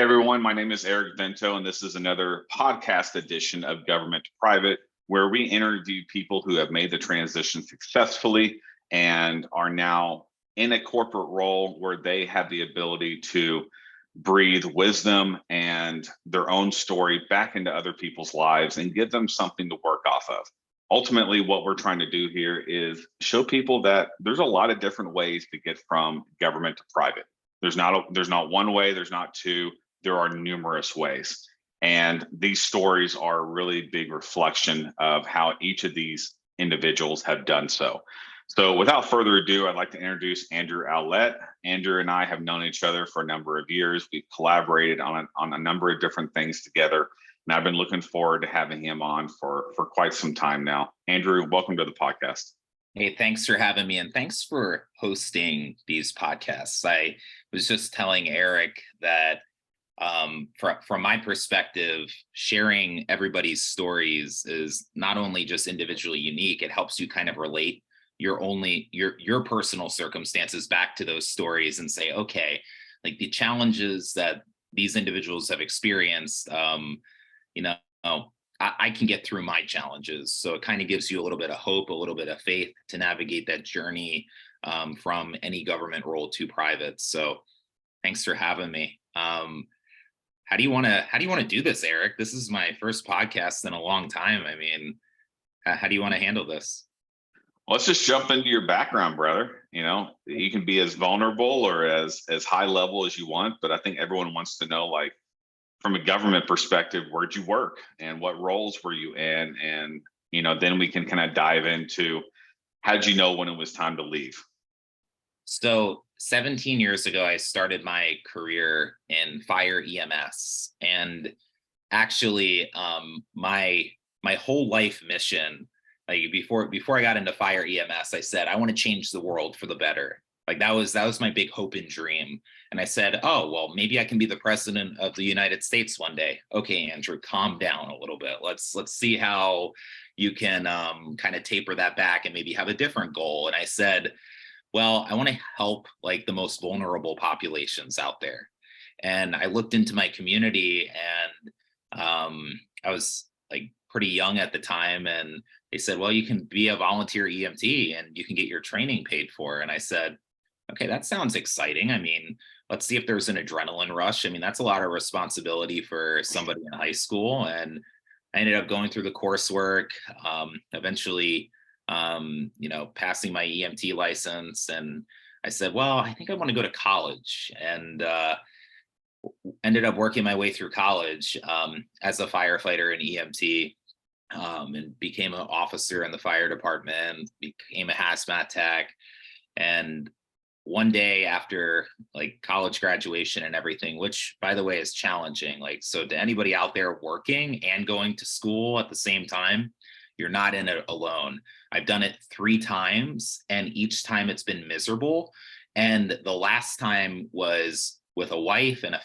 everyone, my name is Eric Vento, and this is another podcast edition of Government to Private, where we interview people who have made the transition successfully and are now in a corporate role where they have the ability to breathe wisdom and their own story back into other people's lives and give them something to work off of. Ultimately, what we're trying to do here is show people that there's a lot of different ways to get from government to private. There's not one way, there's not two, there are numerous ways. And these stories are a really big reflection of how each of these individuals have done so. So without further ado, I'd like to introduce Andrew Owlett. Andrew and I have known each other for a number of years. We've collaborated on a number of different things together. And I've been looking forward to having him on for quite some time now. Andrew, welcome to the podcast. Hey, thanks for having me, and thanks for hosting these podcasts. I was just telling Eric that from my perspective, sharing everybody's stories is not only just individually unique, it helps you kind of relate your personal circumstances back to those stories and say, okay, like the challenges that these individuals have experienced, I can get through my challenges. So it kind of gives you a little bit of hope, a little bit of faith to navigate that journey from any government role to private. So thanks for having me. How do you want to do this, Eric? This is my first podcast in a long time. I mean, how do you want to handle this? Let's just jump into your background, brother. You can be as vulnerable or as high level as you want, but I think everyone wants to know, like, from a government perspective, where'd you work and what roles were you in? And, then we can kind of dive into how'd you know when it was time to leave? So 17 years ago, I started my career in fire EMS. And actually, my whole life mission, like before I got into fire EMS, I said, I want to change the world for the better. Like that was my big hope and dream. And I said, oh, well, maybe I can be the president of the United States one day. Okay, Andrew, calm down a little bit. Let's see how you can kind of taper that back and maybe have a different goal. And I said, well, I want to help like the most vulnerable populations out there. And I looked into my community, and I was like pretty young at the time. And they said, well, you can be a volunteer EMT and you can get your training paid for. And I said, okay, that sounds exciting. I mean, let's see if there's an adrenaline rush. I mean, that's a lot of responsibility for somebody in high school. And I ended up going through the coursework, eventually, passing my EMT license. And I said, well, I think I want to go to college, and ended up working my way through college as a firefighter and EMT, and became an officer in the fire department, became a hazmat tech. And one day after like college graduation and everything, which by the way is challenging, like, so to anybody out there working and going to school at the same time, you're not in it alone. I've done it 3 times, and each time it's been miserable. And the last time was with a wife and a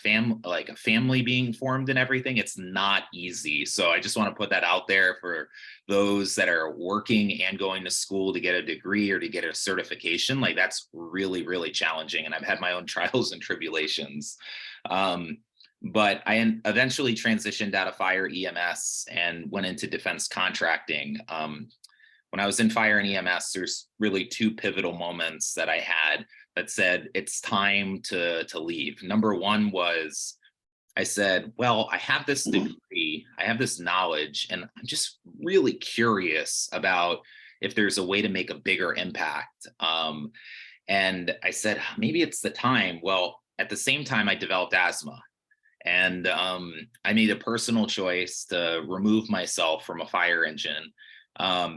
family being formed and everything. It's not easy. So I just want to put that out there for those that are working and going to school to get a degree or to get a certification. Like, that's really, really challenging. And I've had my own trials and tribulations. But I eventually transitioned out of fire EMS and went into defense contracting. When I was in fire and EMS, there's really 2 pivotal moments that I had that said, it's time to leave. Number one was, I said, well, I have this degree, I have this knowledge, and I'm just really curious about if there's a way to make a bigger impact. And I said, maybe it's the time. Well, at the same time, I developed asthma. And I made a personal choice to remove myself from a fire engine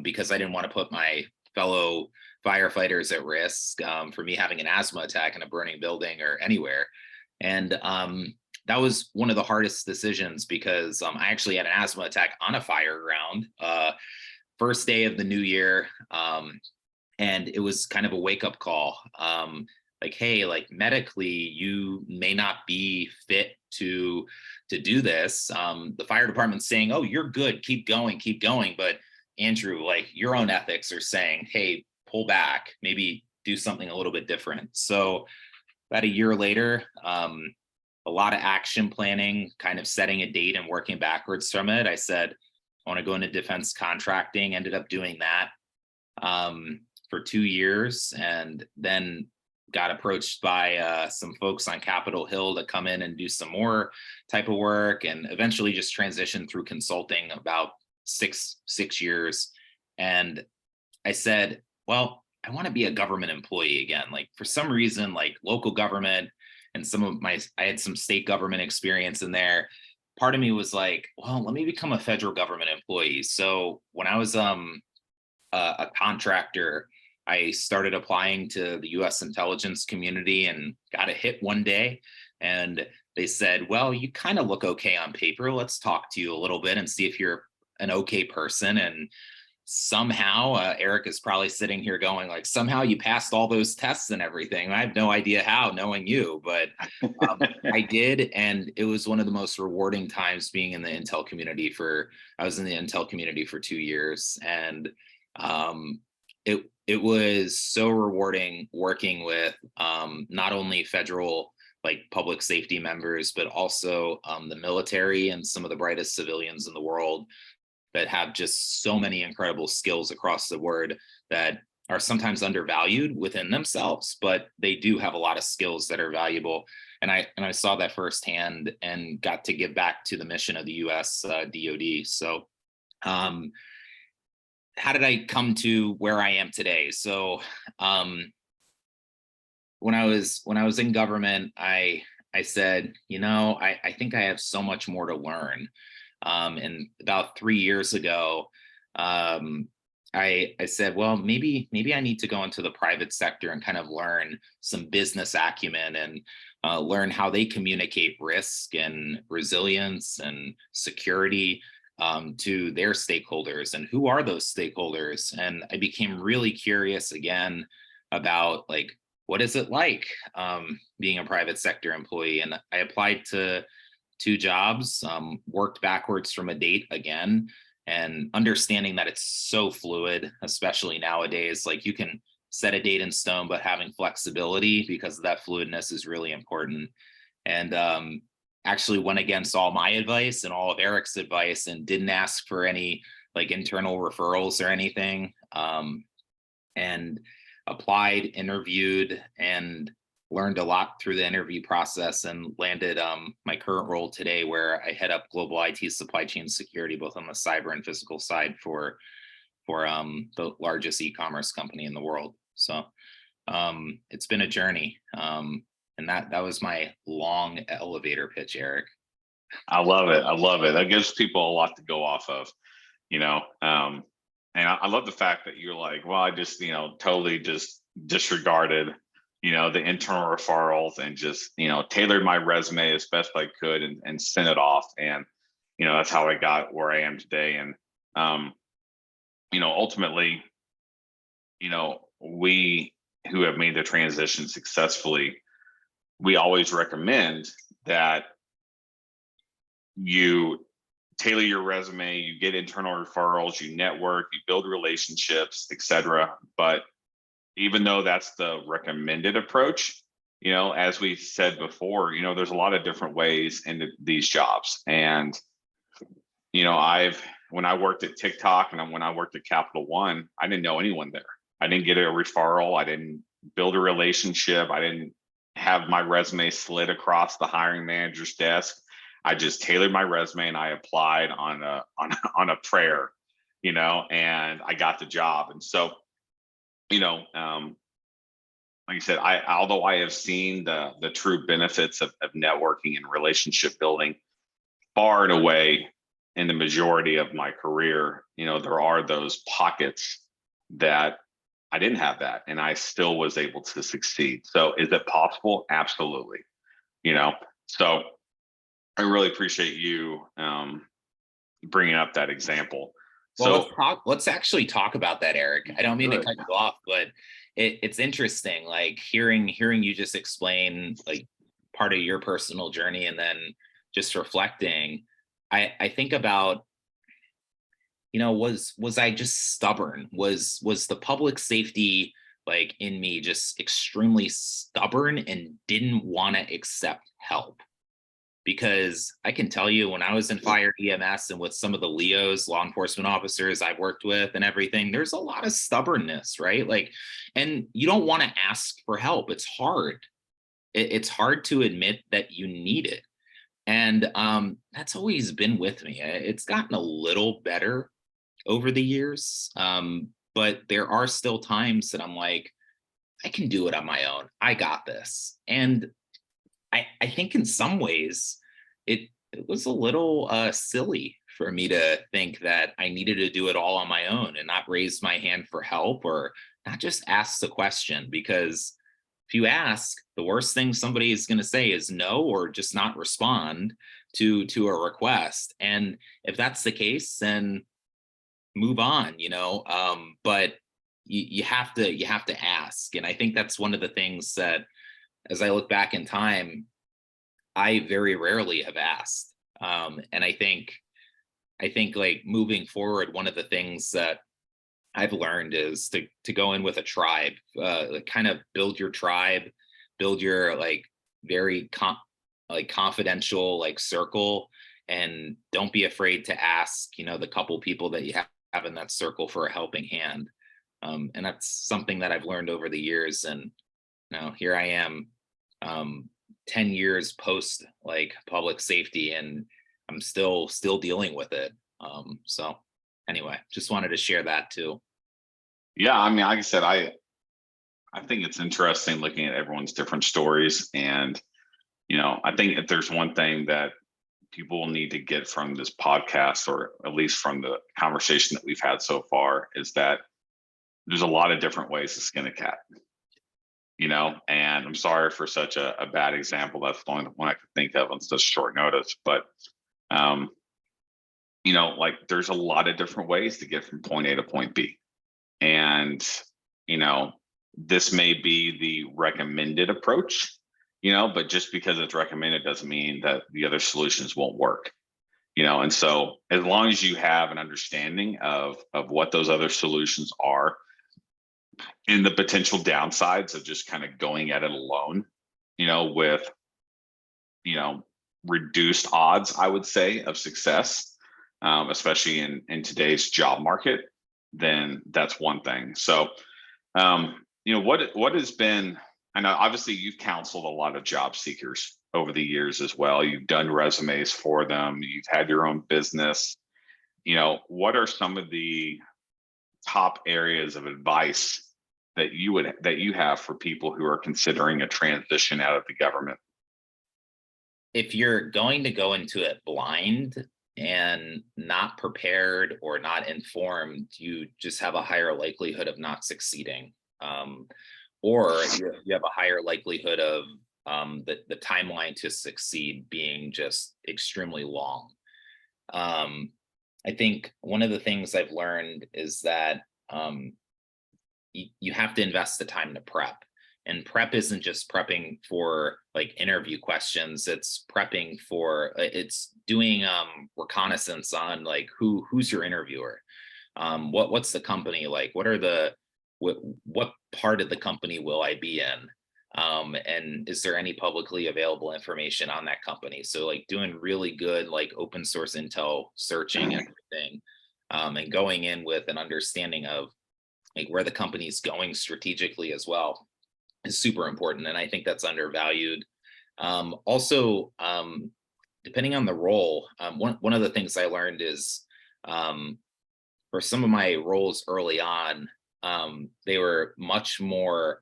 because I didn't want to put my fellow firefighters at risk for me having an asthma attack in a burning building or anywhere. And that was one of the hardest decisions because I actually had an asthma attack on a fire ground, first day of the new year. And it was kind of a wake-up call. Like, hey, like medically, you may not be fit to do this. The fire department's saying, oh, you're good, keep going. But Andrew, like your own ethics are saying, hey, pull back, maybe do something a little bit different. So about a year later, a lot of action planning, kind of setting a date and working backwards from it. I said, I want to go into defense contracting, ended up doing that for 2 years, and then got approached by some folks on Capitol Hill to come in and do some more type of work, and eventually just transitioned through consulting about six years. And I said, well, I want to be a government employee again. Like for some reason, like local government and I had some state government experience in there. Part of me was like, well, let me become a federal government employee. So when I was a contractor, I started applying to the US intelligence community and got a hit one day. And they said, well, you kind of look okay on paper. Let's talk to you a little bit and see if you're an okay person. And somehow, Eric is probably sitting here going like, somehow you passed all those tests and everything. I have no idea how, knowing you, but I did. And it was one of the most rewarding times being in the Intel community I was in the Intel community for 2 years. And it was so rewarding working with not only federal like public safety members, but also the military and some of the brightest civilians in the world that have just so many incredible skills across the board that are sometimes undervalued within themselves, but they do have a lot of skills that are valuable. And I saw that firsthand and got to give back to the mission of the US DoD. So how did I come to where I am today? So when I was in government, I said, I think I have so much more to learn. And about 3 years ago, I said, well, maybe I need to go into the private sector and kind of learn some business acumen and learn how they communicate risk and resilience and security to their stakeholders, and who are those stakeholders. And I became really curious again about like, what is it like being a private sector employee? And I applied to 2 jobs, worked backwards from a date again, and understanding that it's so fluid, especially nowadays. Like you can set a date in stone, but having flexibility because of that fluidness is really important. And actually went against all my advice and all of Eric's advice and didn't ask for any like internal referrals or anything. And applied, interviewed, and learned a lot through the interview process, and landed my current role today, where I head up global IT supply chain security, both on the cyber and physical side for the largest e-commerce company in the world. So it's been a journey. And that was my long elevator pitch, Eric. I love it. I love it. That gives people a lot to go off of, you know. And I love the fact that you're like, well, I just, totally just disregarded, the internal referrals and just, tailored my resume as best I could and sent it off. And, that's how I got where I am today. And, ultimately, we who have made the transition successfully, we always recommend that you tailor your resume, you get internal referrals, you network, you build relationships, etc. But even though that's the recommended approach, as we said before, there's a lot of different ways into these jobs. And, when I worked at TikTok and when I worked at Capital One, I didn't know anyone there. I didn't get a referral. I didn't build a relationship. I didn't have my resume slid across the hiring manager's desk. I just tailored my resume and I applied on a prayer, and I got the job. And so, like I said, although I have seen the true benefits of networking and relationship building far and away in the majority of my career, there are those pockets that I didn't have that, and I still was able to succeed. So is it possible? Absolutely. So I really appreciate you bringing up that example. Well, let's actually talk about that, Eric. I don't mean to cut you off, but it's interesting, like hearing you just explain like part of your personal journey, and then just reflecting. I think about, was I just stubborn? Was the public safety like in me just extremely stubborn and didn't want to accept help? because I can tell you when I was in fire EMS and with some of the LEOs, law enforcement officers I've worked with and everything, there's a lot of stubbornness, right? Like, and you don't want to ask for help. It's hard. It's hard to admit that you need it. And that's always been with me. It's gotten a little better over the years. But there are still times that I'm like, I can do it on my own. I got this. And I think in some ways it was a little silly for me to think that I needed to do it all on my own and not raise my hand for help or not just ask the question. Because if you ask, the worst thing somebody is going to say is no or just not respond to a request. And if that's the case, then move on, but you have to ask. And I think that's one of the things that, as I look back in time, I very rarely have asked. And I think like moving forward, one of the things that I've learned is to go in with a tribe, like kind of build your tribe, build your like very confidential like circle, and don't be afraid to ask, the couple people that you have in that circle for a helping hand. And that's something that I've learned over the years. And now here I am, 10 years post like public safety, and I'm still dealing with it. So anyway, just wanted to share that too. Yeah, I mean, like I said, I think it's interesting looking at everyone's different stories. And, I think if there's one thing that people will need to get from this podcast, or at least from the conversation that we've had so far, is that there's a lot of different ways to skin a cat, and I'm sorry for such a bad example. That's the only one I could think of on such short notice. But, like there's a lot of different ways to get from point A to point B. And, this may be the recommended approach, but just because it's recommended doesn't mean that the other solutions won't work. And so as long as you have an understanding of what those other solutions are and the potential downsides of just kind of going at it alone, with, reduced odds, I would say, of success, especially in today's job market, then that's one thing. So, what has been, I know obviously you've counseled a lot of job seekers over the years as well. You've done resumes for them. You've had your own business. What are some of the top areas of advice that you have for people who are considering a transition out of the government? If you're going to go into it blind and not prepared or not informed, you just have a higher likelihood of not succeeding. Or you have a higher likelihood of the timeline to succeed being just extremely long. I think one of the things I've learned is that you have to invest the time to prep. And prep isn't just prepping for like interview questions. It's prepping for, it's doing reconnaissance on like who's your interviewer, what's the company like, what part of the company will I be in, and is there any publicly available information on that company? So like doing really good like open source intel searching and everything, and going in with an understanding of like where the company's going strategically as well is super important. And I think that's undervalued. Also, depending on the role, one of the things I learned is for some of my roles early on, they were much more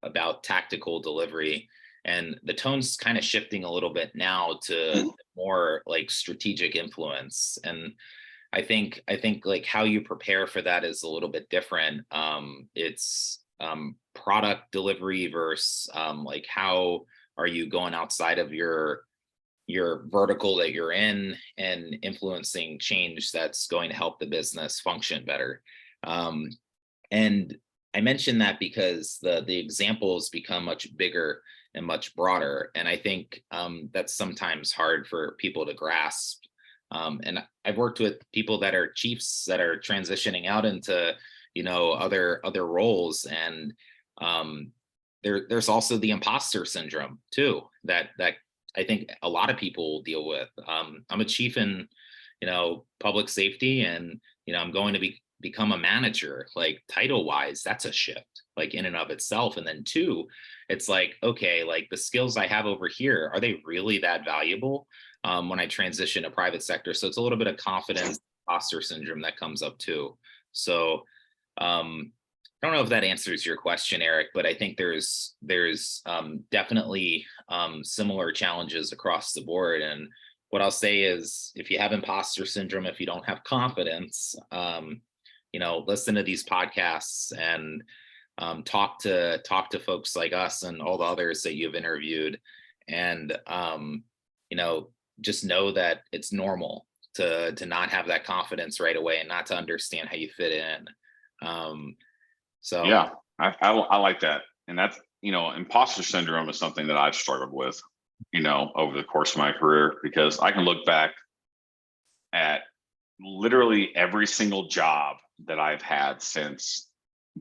about tactical delivery, and the tone's kind of shifting a little bit now to more like strategic influence. And I think like how you prepare for that is a little bit different. It's product delivery versus like how are you going outside of your vertical that you're in and influencing change that's going to help the business function better. And I mention that because the examples become much bigger and much broader. And I think that's sometimes hard for people to grasp. And I've worked with people that are chiefs that are transitioning out into, other roles. And there's also the imposter syndrome too, that I think a lot of people deal with. I'm a chief in, public safety, and I'm going to become a manager. Like title wise, that's a shift, like in and of itself. And then two, it's like, okay, like the skills I have over here, are they really that valuable when I transition to private sector? So it's a little bit of confidence, imposter syndrome that comes up too. So I don't know if that answers your question, Eric, but I think there's definitely similar challenges across the board. And what I'll say is, if you have imposter syndrome, if you don't have confidence, listen to these podcasts and talk to folks like us and all the others that you've interviewed, and just know that it's normal to not have that confidence right away and not to understand how you fit in. So Yeah, I like that. And that's, imposter syndrome is something that I've struggled with, over the course of my career, because I can look back at literally every single job that I've had since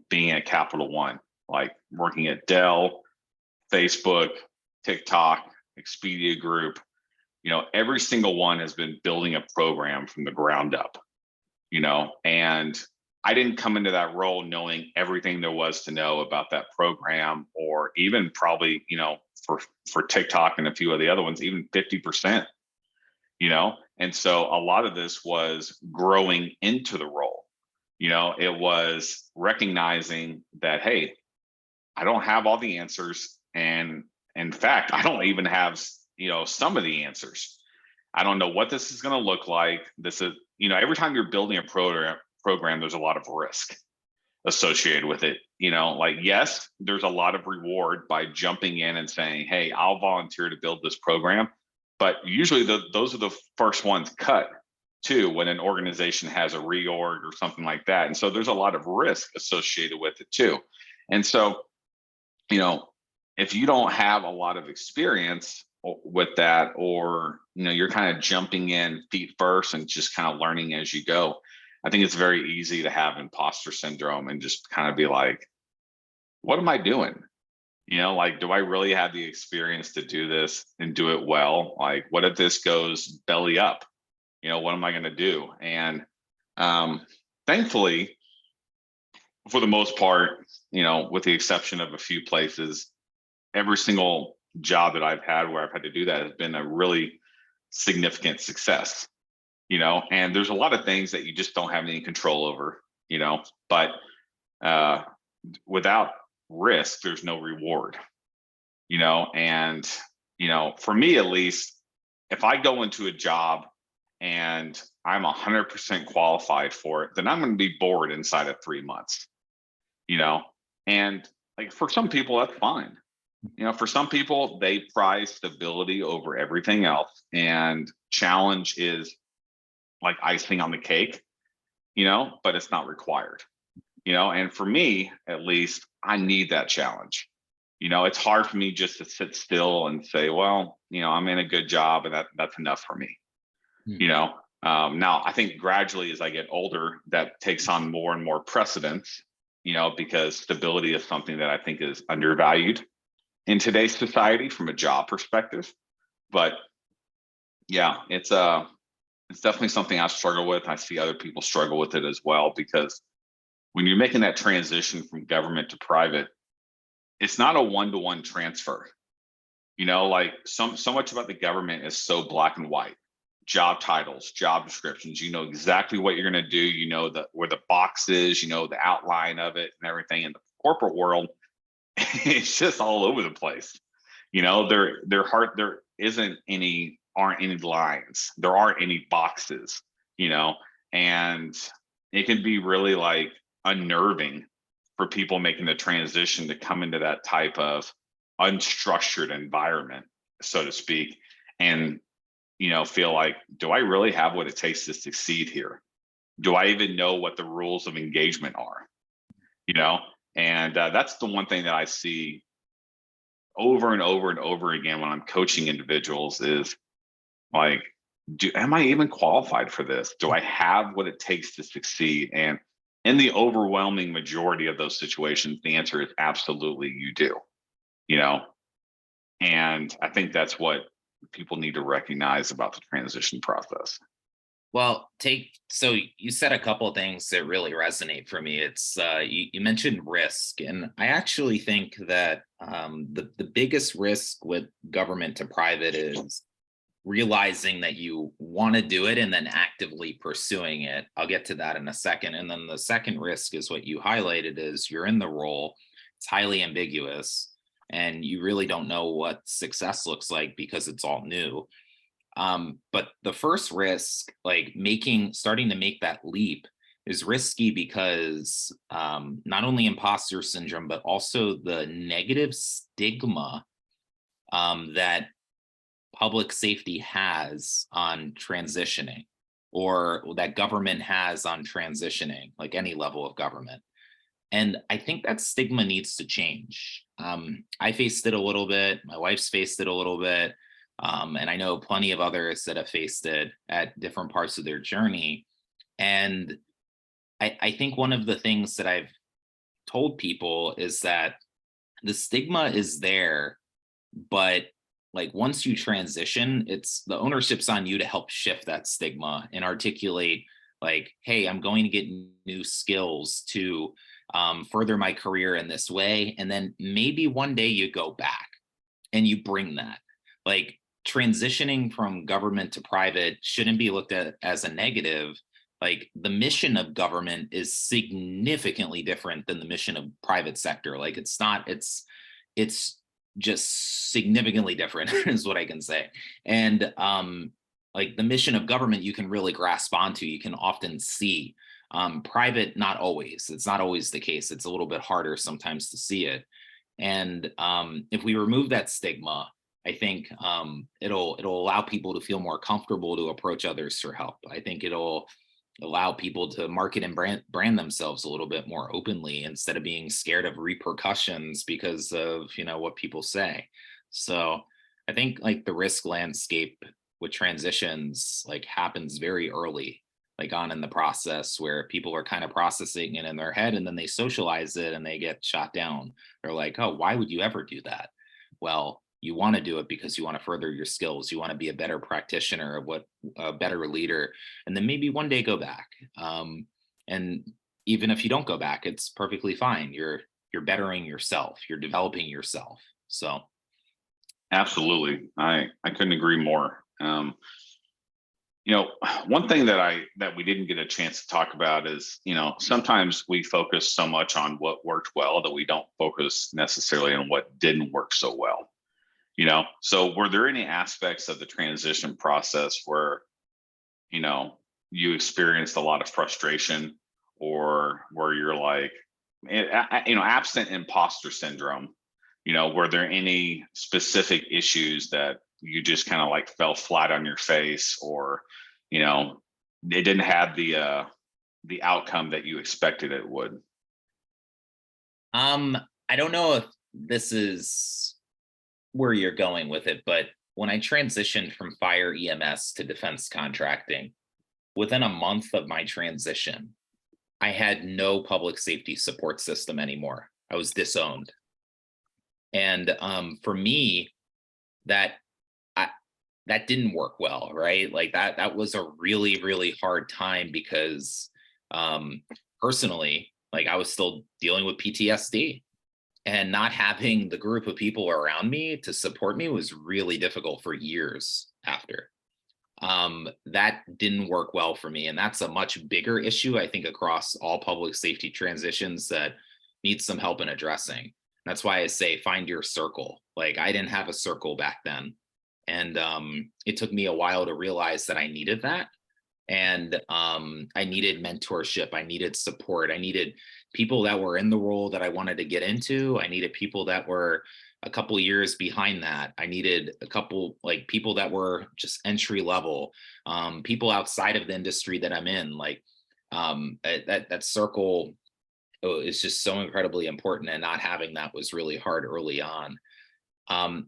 being at Capital One, like working at Dell, Facebook, TikTok, Expedia Group. Every single one has been building a program from the ground up, and I didn't come into that role knowing everything there was to know about that program, or even probably, for TikTok and a few of the other ones, even 50%, And so a lot of this was growing into the role. It was recognizing that, hey, I don't have all the answers. And in fact, I don't even have, some of the answers. I don't know what this is going to look like. This is, every time you're building a program, there's a lot of risk associated with it. Like, yes, there's a lot of reward by jumping in and saying, hey, I'll volunteer to build this program. But usually those are the first ones cut too, when an organization has a reorg or something like that. And so there's a lot of risk associated with it too. And so, if you don't have a lot of experience with that, or, you're kind of jumping in feet first and just kind of learning as you go, I think it's very easy to have imposter syndrome and just kind of be like, what am I doing? Like, do I really have the experience to do this and do it well? Like, what if this goes belly up? What am I going to do? And thankfully, for the most part, with the exception of a few places, every single job that I've had where I've had to do that has been a really significant success. And there's a lot of things that you just don't have any control over, but without risk, there's no reward, and, for me, at least, if I go into a job and I'm 100% qualified for it, then I'm going to be bored inside of 3 months, and like, for some people, that's fine. For some people, they prize stability over everything else, and challenge is like icing on the cake, but it's not required, and for me, at least, I need that challenge. It's hard for me just to sit still and say, well, I'm in a good job and that's enough for me. Now I think gradually as I get older, that takes on more and more precedence, because stability is something that I think is undervalued in today's society from a job perspective. But yeah, it's definitely something I struggle with. I see other people struggle with it as well, because when you're making that transition from government to private, it's not a one-to-one transfer. Like, so much about the government is so black and white. Job titles, job descriptions, exactly what you're going to do, where the box is, the outline of it and everything. In the corporate world, it's just all over the place. There aren't any lines, there aren't any boxes, and it can be really like unnerving for people making the transition to come into that type of unstructured environment, so to speak, and feel like, do I really have what it takes to succeed here? Do I even know what the rules of engagement are? And that's the one thing that I see over and over and over again when I'm coaching individuals is like, am I even qualified for this? Do I have what it takes to succeed? And in the overwhelming majority of those situations, the answer is absolutely you do, and I think that's what people need to recognize about the transition process? Well, so you said a couple of things that really resonate for me. It's you mentioned risk, and I actually think that the biggest risk with government to private is realizing that you want to do it and then actively pursuing it. I'll get to that in a second. And then the second risk is what you highlighted is you're in the role, it's highly ambiguous, and you really don't know what success looks like because it's all new. But the first risk, like starting to make that leap, is risky because not only imposter syndrome, but also the negative stigma that public safety has on transitioning, or that government has on transitioning, like any level of government. And I think that stigma needs to change. I faced it a little bit. My wife's faced it a little bit. And I know plenty of others that have faced it at different parts of their journey. And I think one of the things that I've told people is that the stigma is there, but like once you transition, it's the ownership's on you to help shift that stigma and articulate like, hey, I'm going to get new skills to further my career in this way. And then maybe one day you go back and you bring that. Like transitioning from government to private shouldn't be looked at as a negative. Like the mission of government is significantly different than the mission of private sector. Like it's just significantly different is what I can say. And like the mission of government, you can really grasp onto, you can often see. Private, not always. It's not always the case. It's a little bit harder sometimes to see it. And if we remove that stigma, I think it'll allow people to feel more comfortable to approach others for help. I think it'll allow people to market and brand themselves a little bit more openly instead of being scared of repercussions because of what people say. So I think like the risk landscape with transitions like happens very early, like on in the process, where people are kind of processing it in their head and then they socialize it and they get shot down. They're like, oh, why would you ever do that? Well, you want to do it because you want to further your skills. You want to be a better practitioner, a better leader, and then maybe one day go back. And even if you don't go back, it's perfectly fine. You're bettering yourself. You're developing yourself. So, Absolutely, I couldn't agree more. One thing that we didn't get a chance to talk about is, sometimes we focus so much on what worked well that we don't focus necessarily on what didn't work so well. So were there any aspects of the transition process where you experienced a lot of frustration, or where you're like, absent imposter syndrome, were there any specific issues that you just kind of like fell flat on your face, or it didn't have the outcome that you expected it would? I don't know if this is where you're going with it, but when I transitioned from fire EMS to defense contracting, within a month of my transition, I had no public safety support system anymore. I was disowned. And for me, that that didn't work well, right? Like that was a really, really hard time because personally, like I was still dealing with PTSD, and not having the group of people around me to support me was really difficult for years after. That didn't work well for me. And that's a much bigger issue, I think, across all public safety transitions that needs some help in addressing. That's why I say find your circle. Like I didn't have a circle back then. And it took me a while to realize that I needed that. And I needed mentorship. I needed support. I needed people that were in the role that I wanted to get into. I needed people that were a couple years behind that. I needed a couple like people that were just entry level, people outside of the industry that I'm in. Like that circle is just so incredibly important, and not having that was really hard early on.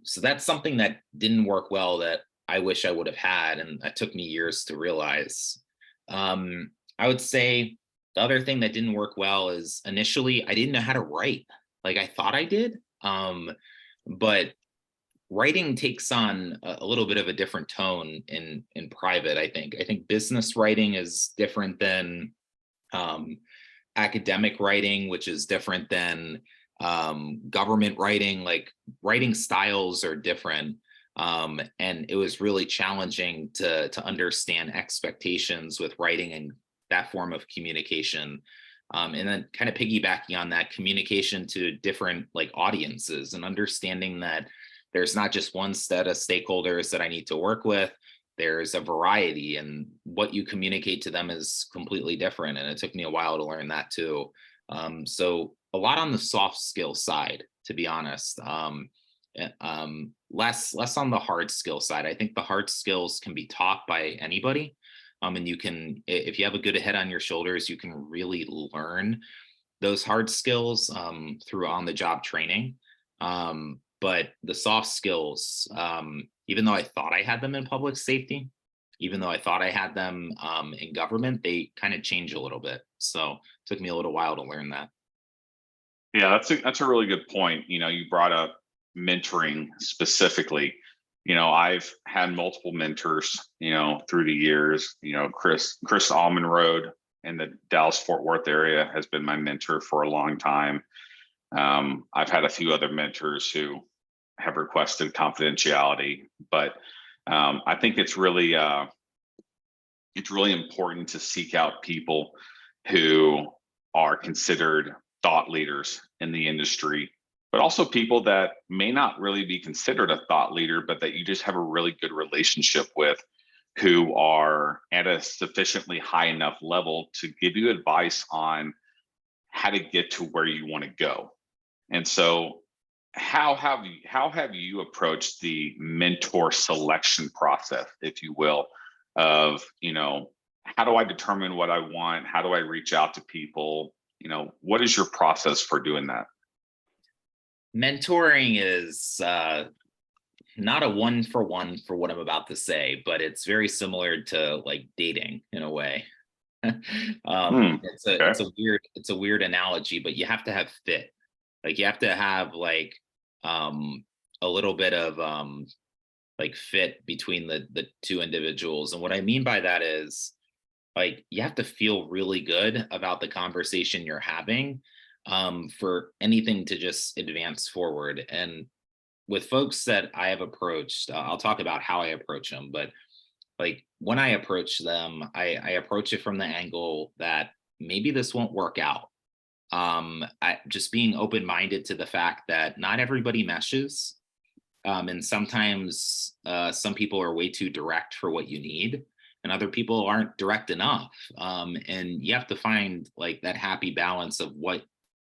So that's something that didn't work well that I wish I would have had, and that took me years to realize. I would say the other thing that didn't work well is initially I didn't know how to write. Like I thought I did, but writing takes on a little bit of a different tone in private. I think business writing is different than um, academic writing, which is different than government writing. Like writing styles are different. And it was really challenging to understand expectations with writing and that form of communication. And then kind of piggybacking on that, communication to different like audiences and understanding that there's not just one set of stakeholders that I need to work with. There's a variety, and what you communicate to them is completely different. And it took me a while to learn that too. So a lot on the soft skill side, to be honest. Less on the hard skill side. I think the hard skills can be taught by anybody. And you can, if you have a good head on your shoulders, you can really learn those hard skills through on the job training. But the soft skills, even though I thought I had them in public safety, even though I thought I had them in government, they kind of change a little bit. So it took me a little while to learn that. Yeah, that's a really good point. You brought up mentoring specifically. I've had multiple mentors, through the years. Chris Almonroad in the Dallas Fort Worth area has been my mentor for a long time. I've had a few other mentors who have requested confidentiality, but I think it's really important to seek out people who are considered thought leaders in the industry, but also people that may not really be considered a thought leader, but that you just have a really good relationship with, who are at a sufficiently high enough level to give you advice on how to get to where you want to go. And so how have you approached the mentor selection process, if you will, of, how do I determine what I want? How do I reach out to people? What is your process for doing that? Mentoring is not a one for what I'm about to say, but it's very similar to like dating in a way. It's a Okay. it's a weird it's a weird analogy, but you have to have fit. Like you have to have like um a little bit of like fit between the two individuals. And what I mean by that is like you have to feel really good about the conversation you're having for anything to just advance forward. And with folks that I have approached, I'll talk about how I approach them, but like when I approach them, I approach it from the angle that maybe this won't work out. Just being open-minded to the fact that not everybody meshes. And sometimes some people are way too direct for what you need, and other people aren't direct enough. And you have to find like that happy balance of what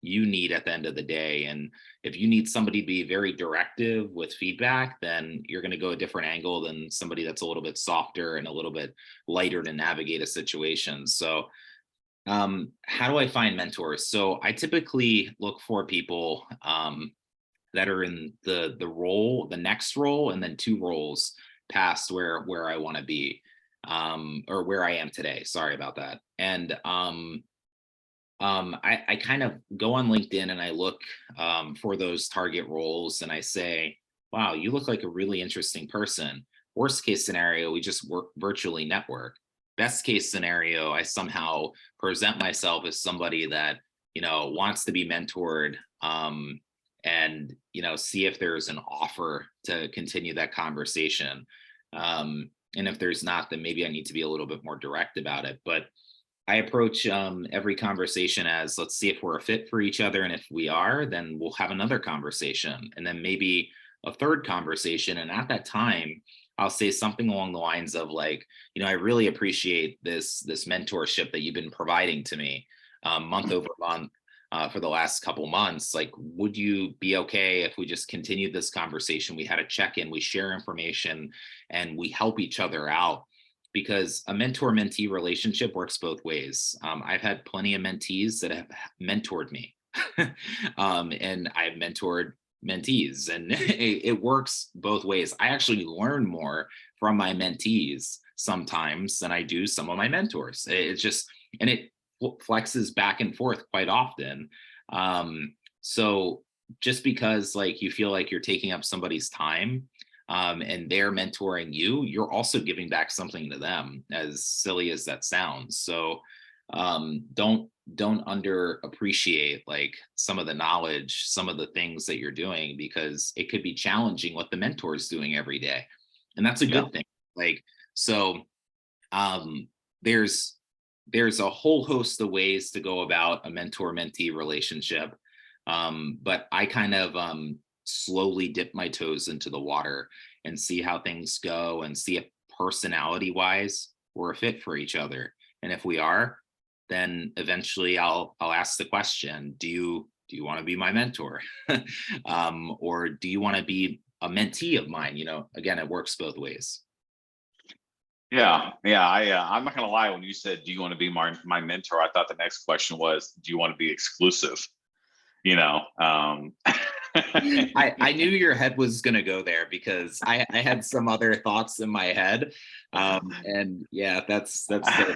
you need at the end of the day. And if you need somebody to be very directive with feedback, then you're going to go a different angle than somebody that's a little bit softer and a little bit lighter to navigate a situation. So how do I find mentors? So I typically look for people that are in the next role, and then two roles past where I want to be, or where I am today. Sorry about that. And I kind of go on LinkedIn and I look for those target roles, and I say, wow, you look like a really interesting person. Worst case scenario, we just work virtually network. Best case scenario, I somehow present myself as somebody that, wants to be mentored, and, see if there's an offer to continue that conversation. And if there's not, then maybe I need to be a little bit more direct about it. But I approach every conversation as, let's see if we're a fit for each other. And if we are, then we'll have another conversation, and then maybe a third conversation. And at that time, I'll say something along the lines of like, I really appreciate this mentorship that you've been providing to me month over month for the last couple months. Like, would you be okay if we just continued this conversation? We had a check-in, we share information, and we help each other out, because a mentor-mentee relationship works both ways. I've had plenty of mentees that have mentored me, and I've mentored mentees, and it works both ways. I actually learn more from my mentees sometimes than I do some of my mentors. It's just, and it flexes back and forth quite often. So just because like you feel like you're taking up somebody's time, and they're mentoring you, you're also giving back something to them, as silly as that sounds. So don't underappreciate like some of the knowledge, some of the things that you're doing, because it could be challenging what the mentor is doing every day. And that's a Yeah. good thing. Like, so um there's there's a whole host of ways to go about a mentor mentee relationship. But I kind of slowly dip my toes into the water and see how things go and see if personality wise we're a fit for each other. And if we are, then eventually I'll ask the question, do you want to be my mentor? Or do you want to be a mentee of mine? Again, it works both ways. Yeah, yeah. I'm not gonna lie. When you said, "Do you want to be my mentor?" I thought the next question was, "Do you want to be exclusive?" You know. I knew your head was going to go there because I had some other thoughts in my head. And yeah, that's so funny.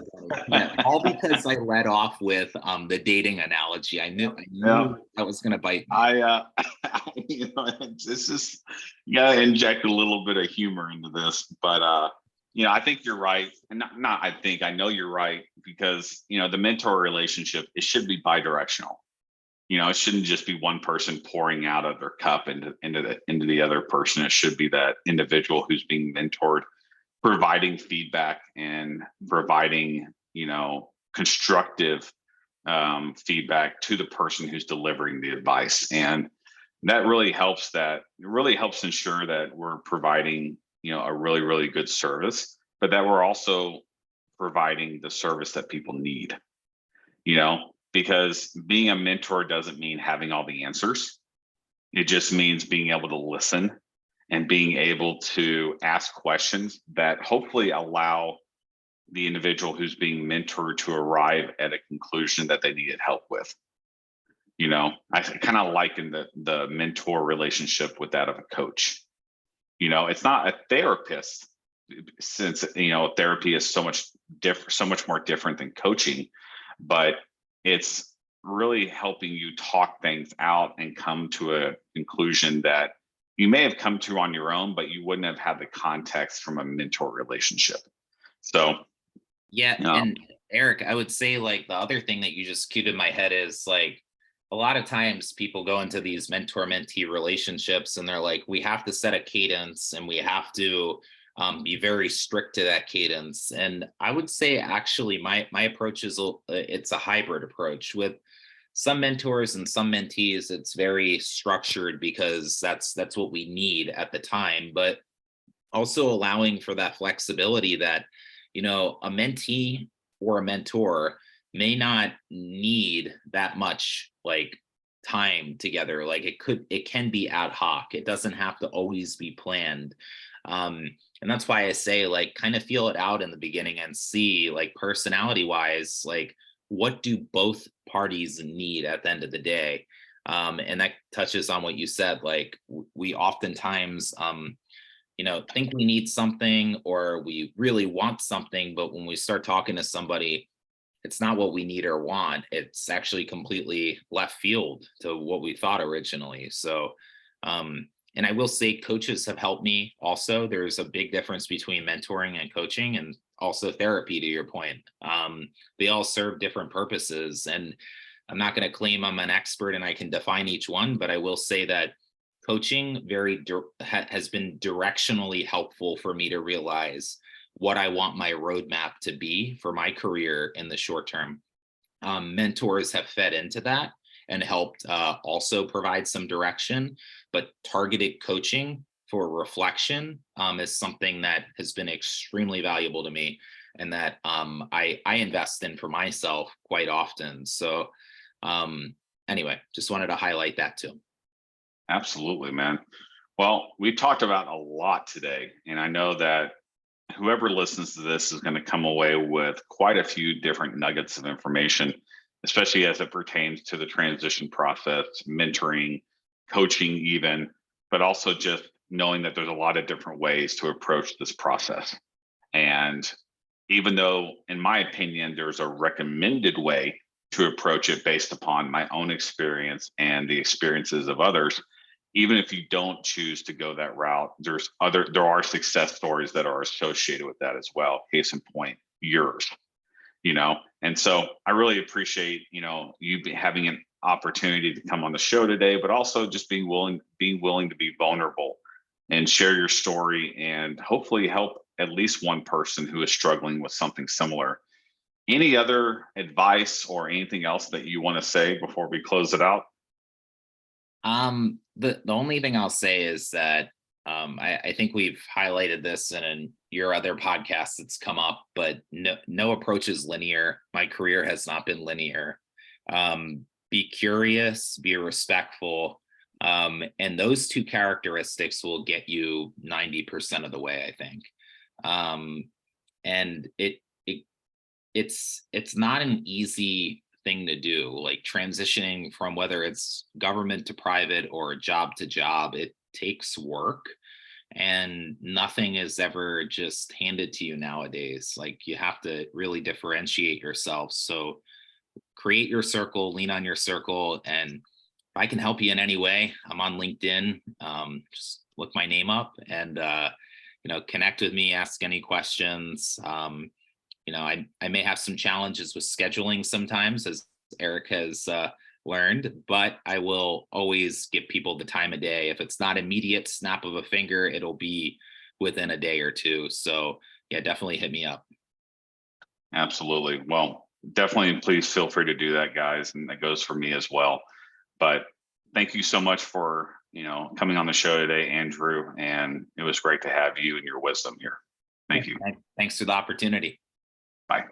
Yeah, all because I led off with the dating analogy. I Yeah. knew that was going to bite me. I it's just, you gotta inject a little bit of humor into this, but I think you're right, and not I think I know you're right, because the mentor relationship, it should be bi-directional. It shouldn't just be one person pouring out of their cup into the other person. It should be that individual who's being mentored providing feedback and providing constructive feedback to the person who's delivering the advice. And that really helps ensure that we're providing a really, really good service, but that we're also providing the service that people need. Because being a mentor doesn't mean having all the answers. It just means being able to listen and being able to ask questions that hopefully allow the individual who's being mentored to arrive at a conclusion that they needed help with. I kind of liken the mentor relationship with that of a coach. It's not a therapist, since therapy is so much more different than coaching, but it's really helping you talk things out and come to a conclusion that you may have come to on your own, but you wouldn't have had the context from a mentor relationship. So, Yeah, and Eric, I would say like the other thing that you just queued in my head is like a lot of times people go into these mentor mentee relationships and they're like, we have to set a cadence and we have to be very strict to that cadence. And I would say actually my approach is it's a hybrid approach. With some mentors and some mentees, it's very structured because that's what we need at the time, but also allowing for that flexibility that a mentee or a mentor may not need that much like time together. Like it can be ad hoc. It doesn't have to always be planned. And that's why I say like kind of feel it out in the beginning and see like personality wise, like what do both parties need at the end of the day. And that touches on what you said. Like we oftentimes think we need something or we really want something, but when we start talking to somebody, it's not what we need or want. It's actually completely left field to what we thought originally. So and I will say coaches have helped me also. There's a big difference between mentoring and coaching, and also therapy, to your point. They all serve different purposes, and I'm not going to claim I'm an expert and I can define each one, but I will say that coaching has been directionally helpful for me to realize what I want my roadmap to be for my career in the short term. Mentors have fed into that and helped also provide some direction, but targeted coaching for reflection is something that has been extremely valuable to me and that I invest in for myself quite often. So anyway, just wanted to highlight that too. absolutely, man. Well, we talked about a lot today, and I know that whoever listens to this is going to come away with quite a few different nuggets of information, especially as it pertains to the transition process, mentoring, coaching, even, but also just knowing that there's a lot of different ways to approach this process. And even though, in my opinion, there's a recommended way to approach it based upon my own experience and the experiences of others. Even if you don't choose to go that route, there are success stories that are associated with that as well. Case in point, yours, And so I really appreciate, having an opportunity to come on the show today, but also just being willing to be vulnerable and share your story and hopefully help at least one person who is struggling with something similar. Any other advice or anything else that you want to say before we close it out? The only thing I'll say is that I think we've highlighted this in your other podcasts that's come up, but no approach is linear. My career has not been linear. Be curious, be respectful, and those two characteristics will get you 90% of the way, I think. And it's not an easy thing to do, like transitioning from whether it's government to private or job to job. It takes work, and nothing is ever just handed to you nowadays. Like, you have to really differentiate yourself. So create your circle, lean on your circle, and if I can help you in any way, I'm on LinkedIn. Just look my name up and connect with me, ask any questions. I may have some challenges with scheduling sometimes, as Eric has learned, but I will always give people the time of day. If it's not immediate snap of a finger, it'll be within a day or two. So yeah, definitely hit me up. Absolutely. Well, definitely please feel free to do that, guys. And that goes for me as well. But thank you so much for, coming on the show today, Andrew. And it was great to have you and your wisdom here. Thank you. Thanks for the opportunity. Bye.